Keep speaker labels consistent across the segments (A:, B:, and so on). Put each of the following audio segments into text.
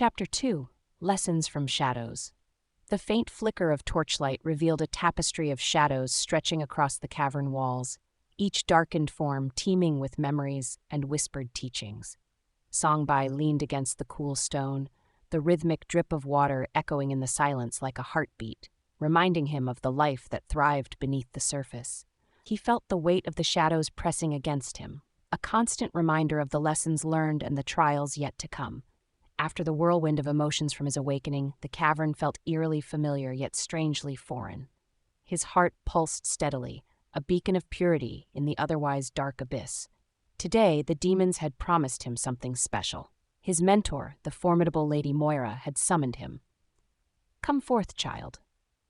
A: Chapter 2. Lessons from Shadows. The faint flicker of torchlight revealed a tapestry of shadows stretching across the cavern walls, each darkened form teeming with memories and whispered teachings. Songbai leaned against the cool stone, the rhythmic drip of water echoing in the silence like a heartbeat, reminding him of the life that thrived beneath the surface. He felt the weight of the shadows pressing against him, a constant reminder of the lessons learned and the trials yet to come. After the whirlwind of emotions from his awakening, the cavern felt eerily familiar yet strangely foreign. His heart pulsed steadily, a beacon of purity in the otherwise dark abyss. Today, the demons had promised him something special. His mentor, the formidable Lady Moira, had summoned him. "Come forth, child."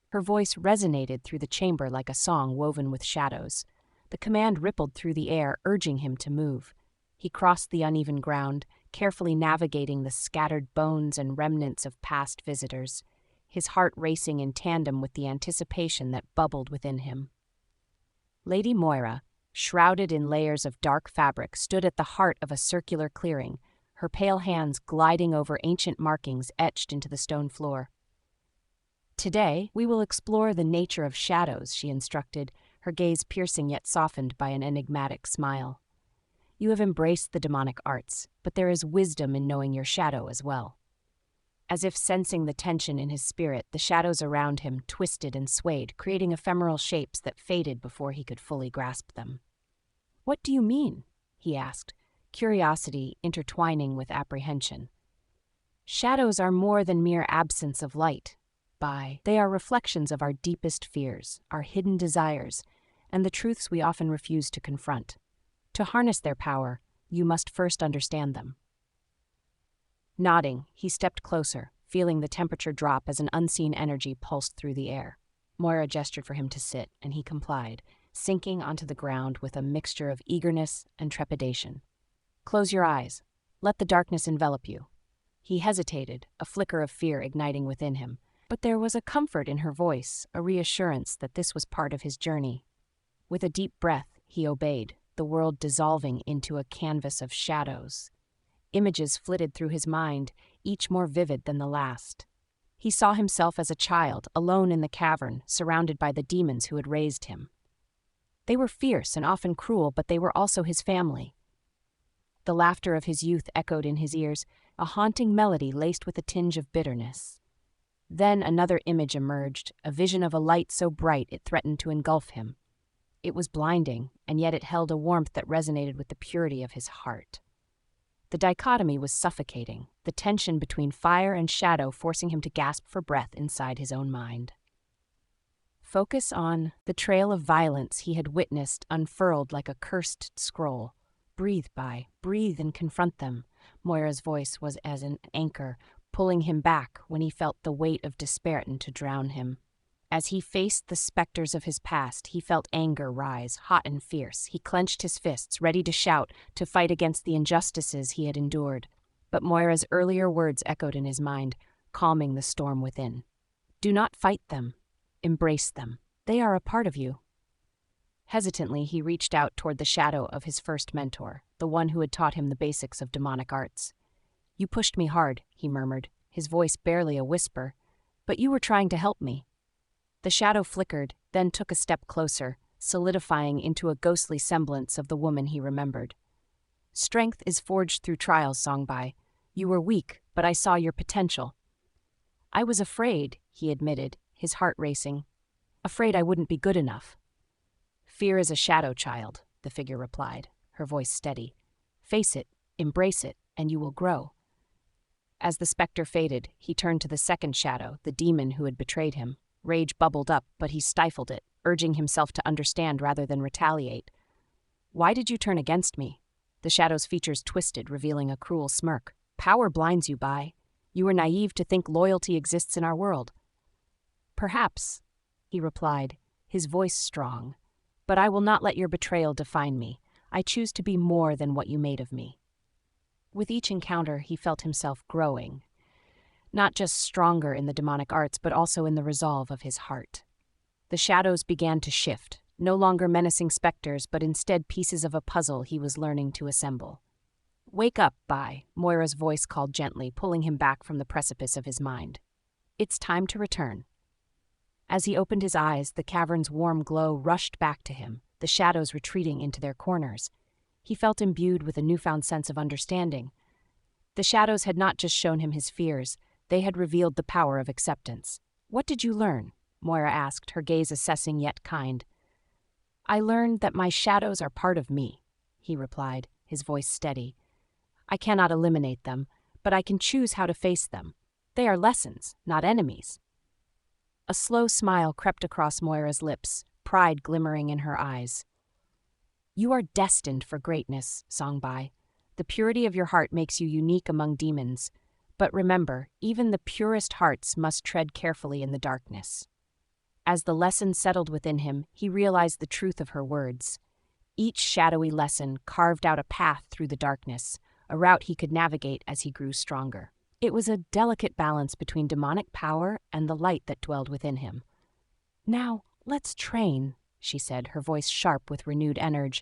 A: Her voice resonated through the chamber like a song woven with shadows. The command rippled through the air, urging him to move. He crossed the uneven ground, carefully navigating the scattered bones and remnants of past visitors, his heart racing in tandem with the anticipation that bubbled within him. Lady Moira, shrouded in layers of dark fabric, stood at the heart of a circular clearing, her pale hands gliding over ancient markings etched into the stone floor. "Today, we will explore the nature of shadows," she instructed, her gaze piercing yet softened by an enigmatic smile. "You have embraced the demonic arts, but there is wisdom in knowing your shadow as well." As if sensing the tension in his spirit, the shadows around him twisted and swayed, creating ephemeral shapes that faded before he could fully grasp them. "What do you mean?" he asked, curiosity intertwining with apprehension. "Shadows are more than mere absence of light. They are reflections of our deepest fears, our hidden desires, and the truths we often refuse to confront. To harness their power, you must first understand them." Nodding, he stepped closer, feeling the temperature drop as an unseen energy pulsed through the air. Moira gestured for him to sit, and he complied, sinking onto the ground with a mixture of eagerness and trepidation. "Close your eyes. Let the darkness envelop you." He hesitated, a flicker of fear igniting within him, but there was a comfort in her voice, a reassurance that this was part of his journey. With a deep breath, he obeyed, the world dissolving into a canvas of shadows. Images flitted through his mind, each more vivid than the last. He saw himself as a child, alone in the cavern, surrounded by the demons who had raised him. They were fierce and often cruel, but they were also his family. The laughter of his youth echoed in his ears, a haunting melody laced with a tinge of bitterness. Then another image emerged, a vision of a light so bright it threatened to engulf him. It was blinding, and yet it held a warmth that resonated with the purity of his heart. The dichotomy was suffocating, the tension between fire and shadow forcing him to gasp for breath inside his own mind. Focus on the trail of violence he had witnessed unfurled like a cursed scroll. Breathe and confront them. Moira's voice was as an anchor, pulling him back when he felt the weight of despair to drown him. As he faced the specters of his past, he felt anger rise, hot and fierce. He clenched his fists, ready to shout, to fight against the injustices he had endured. But Moira's earlier words echoed in his mind, calming the storm within. "Do not fight them. Embrace them. They are a part of you." Hesitantly, he reached out toward the shadow of his first mentor, the one who had taught him the basics of demonic arts. "You pushed me hard," he murmured, his voice barely a whisper, "but you were trying to help me." The shadow flickered, then took a step closer, solidifying into a ghostly semblance of the woman he remembered. "Strength is forged through trials, Songbai. You were weak, but I saw your potential." "I was afraid," he admitted, his heart racing. "Afraid I wouldn't be good enough." "Fear is a shadow, child," the figure replied, her voice steady. "Face it, embrace it, and you will grow." As the specter faded, he turned to the second shadow, the demon who had betrayed him. Rage bubbled up, but he stifled it, urging himself to understand rather than retaliate. "Why did you turn against me?" The shadow's features twisted, revealing a cruel smirk. "Power blinds you, Bai. You were naive to think loyalty exists in our world." "Perhaps," he replied, his voice strong. "But I will not let your betrayal define me. I choose to be more than what you made of me." With each encounter, he felt himself growing, not just stronger in the demonic arts, but also in the resolve of his heart. The shadows began to shift, no longer menacing specters, but instead pieces of a puzzle he was learning to assemble. Wake up, Bai, Moira's voice called gently, pulling him back from the precipice of his mind. It's time to return. As he opened his eyes, the cavern's warm glow rushed back to him, the shadows retreating into their corners. He felt imbued with a newfound sense of understanding. The shadows had not just shown him his fears, they had revealed the power of acceptance. What did you learn? Moira asked, her gaze assessing yet kind. I learned that my shadows are part of me, he replied, his voice steady. I cannot eliminate them, but I can choose how to face them. They are lessons, not enemies. A slow smile crept across Moira's lips, pride glimmering in her eyes. You are destined for greatness, Songbai. The purity of your heart makes you unique among demons. But remember, even the purest hearts must tread carefully in the darkness. As the lesson settled within him, he realized the truth of her words. Each shadowy lesson carved out a path through the darkness, a route he could navigate as he grew stronger. It was a delicate balance between demonic power and the light that dwelled within him. Now, let's train, she said, her voice sharp with renewed energy.